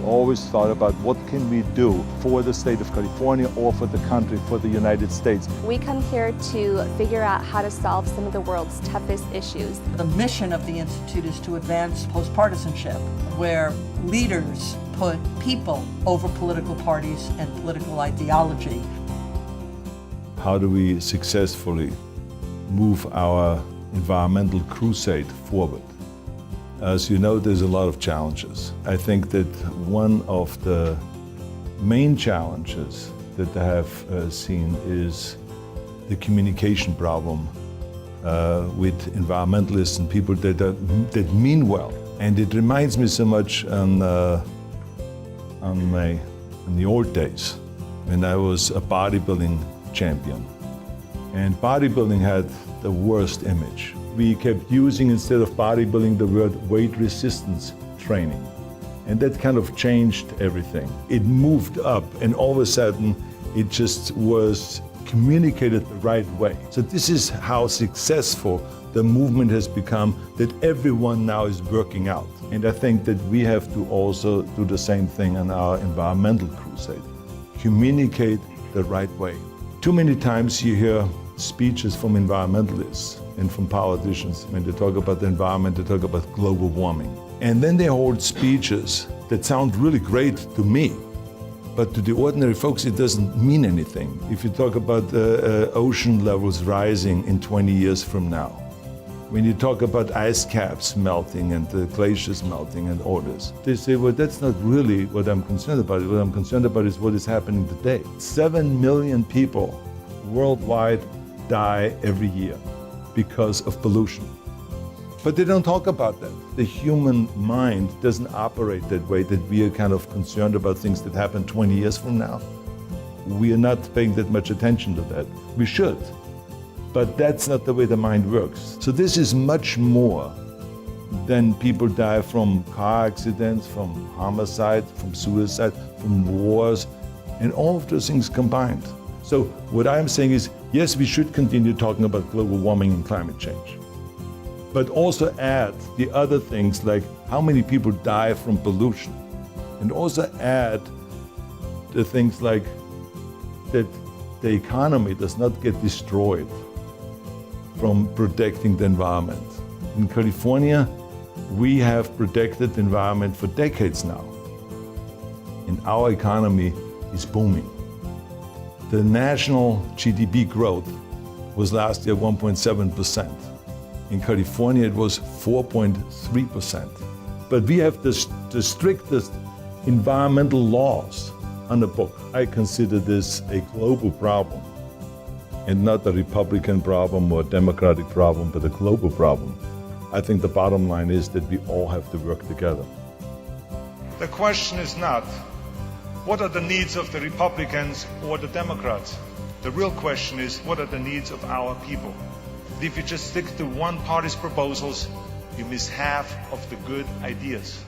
always thought about what can we do for the state of California or for the country, for the United States. We come here to figure out how to solve some of the world's toughest issues. The mission of the Institute is to advance post-partisanship, where leaders put people over political parties and political ideology. How do we successfully move our environmental crusade forward? As you know, there's a lot of challenges. I think that one of the main challenges that I have seen is the communication problem with environmentalists and people that mean well. And it reminds me so much in the old days when I was a bodybuilding champion. And bodybuilding had the worst image. We kept using, instead of bodybuilding, the word weight resistance training. And that kind of changed everything. It moved up, and all of a sudden, it just was communicated the right way. So this is how successful the movement has become, that everyone now is working out. And I think that we have to also do the same thing on our environmental crusade. Communicate the right way. Too many times you hear speeches from environmentalists and from politicians. When they talk about the environment, they talk about global warming. And then they hold speeches that sound really great to me, but to the ordinary folks, it doesn't mean anything. If you talk about ocean levels rising in 20 years from now, when you talk about ice caps melting and the glaciers melting and all this, they say, well, that's not really what I'm concerned about. What I'm concerned about is what is happening today. 7 million people worldwide die every year because of pollution. But they don't talk about that. The human mind doesn't operate that way, that we are kind of concerned about things that happen 20 years from now. We are not paying that much attention to that. We should. But that's not the way the mind works. So this is much more than people die from car accidents, from homicide, from suicide, from wars, and all of those things combined. So what I'm saying is, yes, we should continue talking about global warming and climate change, but also add the other things like how many people die from pollution, and also add the things like that the economy does not get destroyed from protecting the environment. In California, we have protected the environment for decades now, and our economy is booming. The national GDP growth was last year 1.7%. In California, it was 4.3%. But we have the strictest environmental laws on the book. I consider this a global problem, and not a Republican problem or a Democratic problem, but a global problem. I think the bottom line is that we all have to work together. The question is not, what are the needs of the Republicans or the Democrats? The real question is, what are the needs of our people? And if you just stick to one party's proposals, you miss half of the good ideas.